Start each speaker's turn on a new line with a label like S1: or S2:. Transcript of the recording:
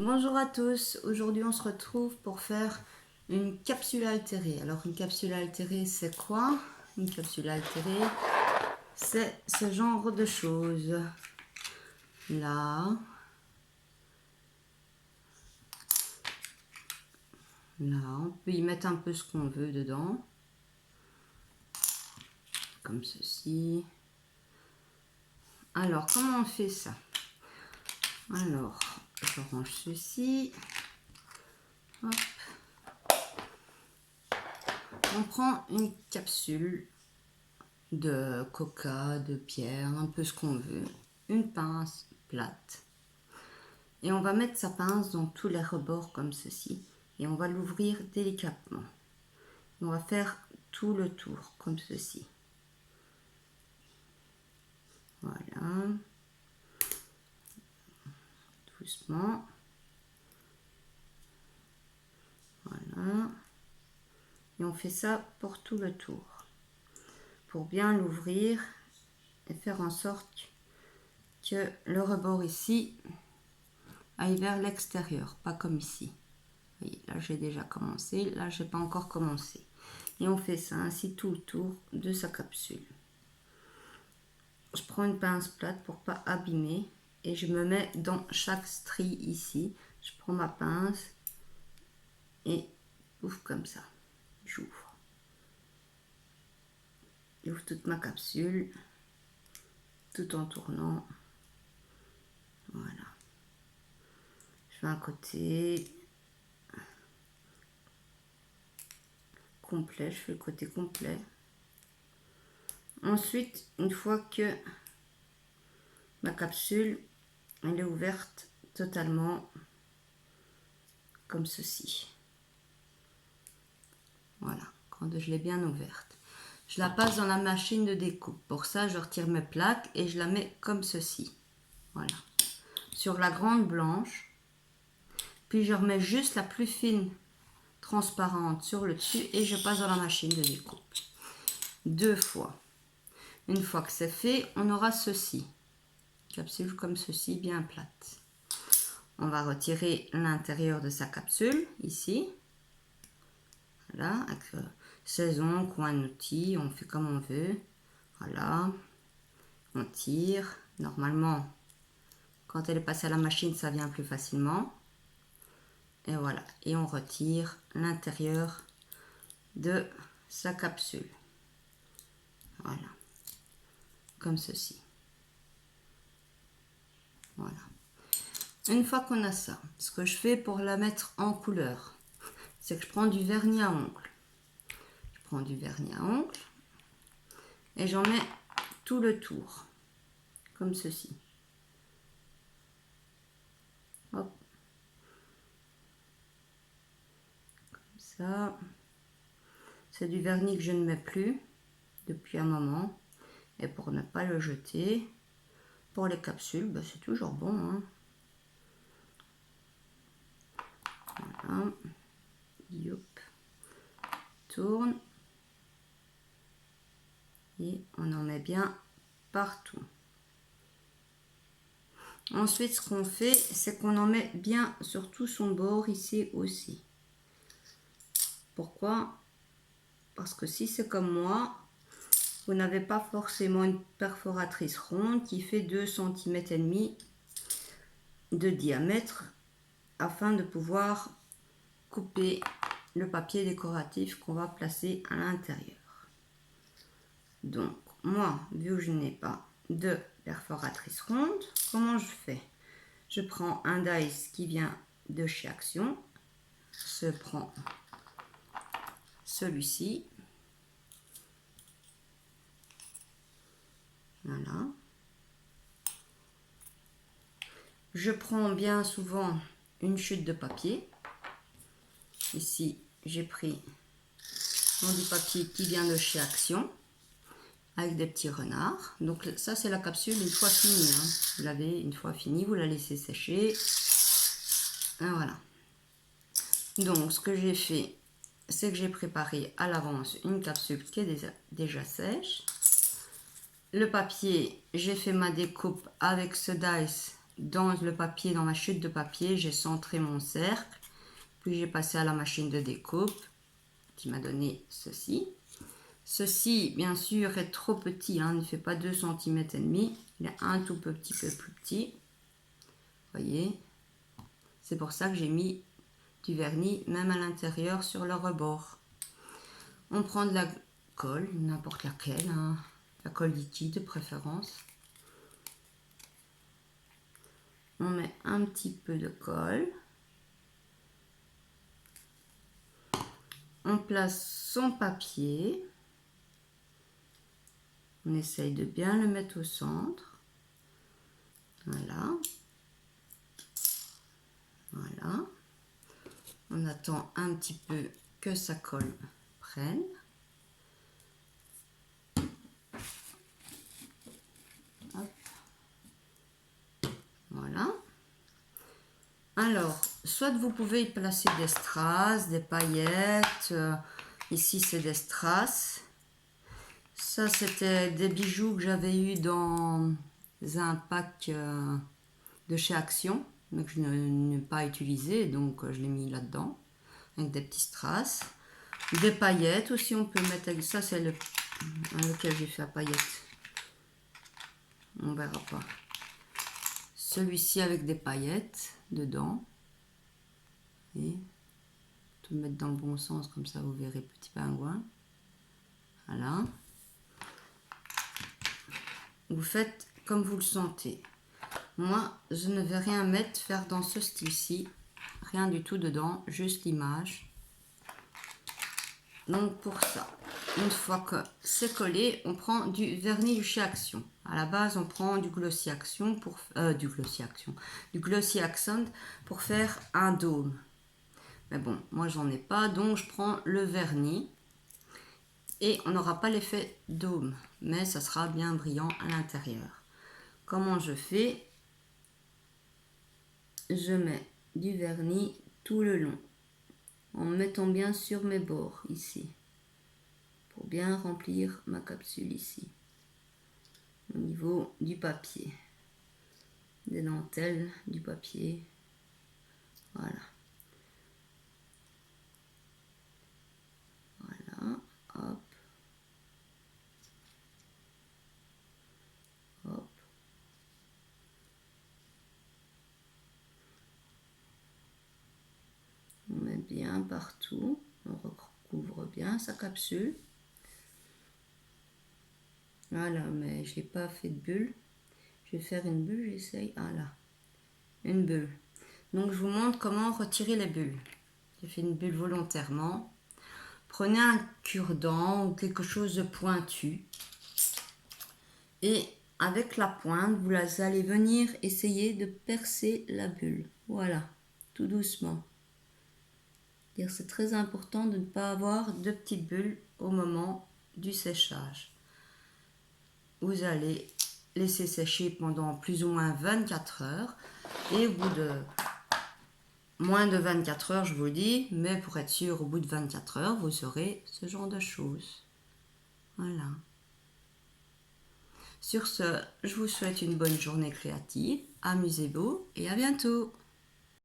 S1: Bonjour à tous, aujourd'hui on se retrouve pour faire une capsule altérée. Alors une capsule altérée c'est quoi? Une capsule altérée c'est ce genre de choses. Là, on peut y mettre un peu ce qu'on veut dedans. Comme ceci. Alors comment on fait ça? Alors, je range ceci. Hop. On prend une capsule de coca, de pierre, un peu ce qu'on veut, une pince plate et on va mettre sa pince dans tous les rebords comme ceci et on va l'ouvrir délicatement. On va faire tout le tour comme ceci. Voilà, doucement. Voilà, et on fait ça pour tout le tour pour bien l'ouvrir et faire en sorte que le rebord ici aille vers l'extérieur, pas comme ici. Vous voyez, là j'ai déjà commencé, là j'ai pas encore commencé. Et on fait ça ainsi tout autour de sa capsule. Je prends une pince plate pour pas abîmer et je me mets dans chaque strie ici. Je prends ma pince et ouvre comme ça. J'ouvre. J'ouvre toute ma capsule tout en tournant. Voilà. Je fais un côté complet, je fais le côté complet. Ensuite, une fois que ma capsule elle est ouverte totalement comme ceci. Voilà, quand je l'ai bien ouverte. Je la passe dans la machine de découpe. Pour ça, je retire mes plaques et je la mets comme ceci. Voilà. Sur la grande blanche. Puis je remets juste la plus fine transparente sur le dessus et je passe dans la machine de découpe. 2 fois. Une fois que c'est fait, on aura ceci. Capsule comme ceci, bien plate. On va retirer l'intérieur de sa capsule, ici. Voilà, avec saison, coin d'outil, on fait comme on veut. Voilà. On tire. Normalement, quand elle est passée à la machine, ça vient plus facilement. Et voilà. Et on retire l'intérieur de sa capsule. Voilà. Comme ceci. Voilà. Une fois qu'on a ça, ce que je fais pour la mettre en couleur, c'est que je prends du vernis à ongles. Je prends du vernis à ongles et j'en mets tout le tour, comme ceci. Hop. Comme ça. C'est du vernis que je ne mets plus depuis un moment. Et pour ne pas le jeter, pour les capsules, bah, c'est toujours bon. Hein. Voilà. Youp. Tourne. Et on en met bien partout. Ensuite, ce qu'on fait, c'est qu'on en met bien sur tout son bord ici aussi. Pourquoi? Parce que si c'est comme moi, vous n'avez pas forcément une perforatrice ronde qui fait 2,5 cm de diamètre afin de pouvoir couper le papier décoratif qu'on va placer à l'intérieur. Donc, moi, vu que je n'ai pas de perforatrice ronde, comment je fais? Je prends un dice qui vient de chez Action. Je prends celui-ci. Voilà. Je prends bien souvent une chute de papier. Ici, j'ai pris du papier qui vient de chez Action avec des petits renards. Donc ça, c'est la capsule une fois finie. Hein. Vous l'avez une fois finie, vous la laissez sécher. Et voilà. Donc, ce que j'ai fait, c'est que j'ai préparé à l'avance une capsule qui est déjà sèche. Le papier, j'ai fait ma découpe avec ce dice dans le papier, dans ma chute de papier, j'ai centré mon cercle. Puis j'ai passé à la machine de découpe qui m'a donné ceci. Ceci, bien sûr, est trop petit, hein, il ne fait pas 2,5 cm. Il est un tout petit peu plus petit. Voyez, c'est pour ça que j'ai mis du vernis, même à l'intérieur, sur le rebord. On prend de la colle, n'importe laquelle, hein, la colle liquide de préférence. On met un petit peu de colle. On place son papier. On essaye de bien le mettre au centre. Voilà. Voilà. On attend un petit peu que sa colle prenne. Hop. Voilà. Alors, soit vous pouvez y placer des strass, des paillettes. Ici, c'est des strass. Ça, c'était des bijoux que j'avais eu dans un pack de chez Action, mais que je n'ai pas utilisé, donc je l'ai mis là-dedans, avec des petits strass. Des paillettes aussi, on peut mettre... Ça, c'est lequel j'ai fait à paillettes. On verra pas. Celui-ci avec des paillettes dedans. Et tout mettre dans le bon sens, comme ça vous verrez petit pingouin. Voilà. Vous faites comme vous le sentez. Moi, je ne vais rien faire dans ce style-ci. Rien du tout dedans, juste l'image. Donc pour ça, une fois que c'est collé, on prend du vernis de chez Action. À la base, on prend du Glossy Action du Glossy Accent pour faire un dôme. Mais bon, moi j'en ai pas, donc je prends le vernis. Et on n'aura pas l'effet dôme, mais ça sera bien brillant à l'intérieur. Comment je fais? Je mets du vernis tout le long, en mettant bien sur mes bords ici, pour bien remplir ma capsule ici, au niveau du papier, des dentelles du papier, voilà. Voilà, hop. Hop. On met bien partout, on recouvre bien sa capsule. Voilà, mais je n'ai pas fait de bulle. Je vais faire une bulle, j'essaye. Ah là, une bulle. Donc je vous montre comment retirer les bulles. J'ai fait une bulle volontairement. Prenez un cure-dent ou quelque chose de pointu. Et avec la pointe, vous allez venir essayer de percer la bulle. Voilà, tout doucement. C'est très important de ne pas avoir de petites bulles au moment du séchage. Vous allez laisser sécher pendant plus ou moins 24 heures. Et au bout de moins de 24 heures, je vous dis, mais pour être sûr, au bout de 24 heures, vous aurez ce genre de choses. Voilà. Sur ce, je vous souhaite une bonne journée créative, amusez-vous et à bientôt.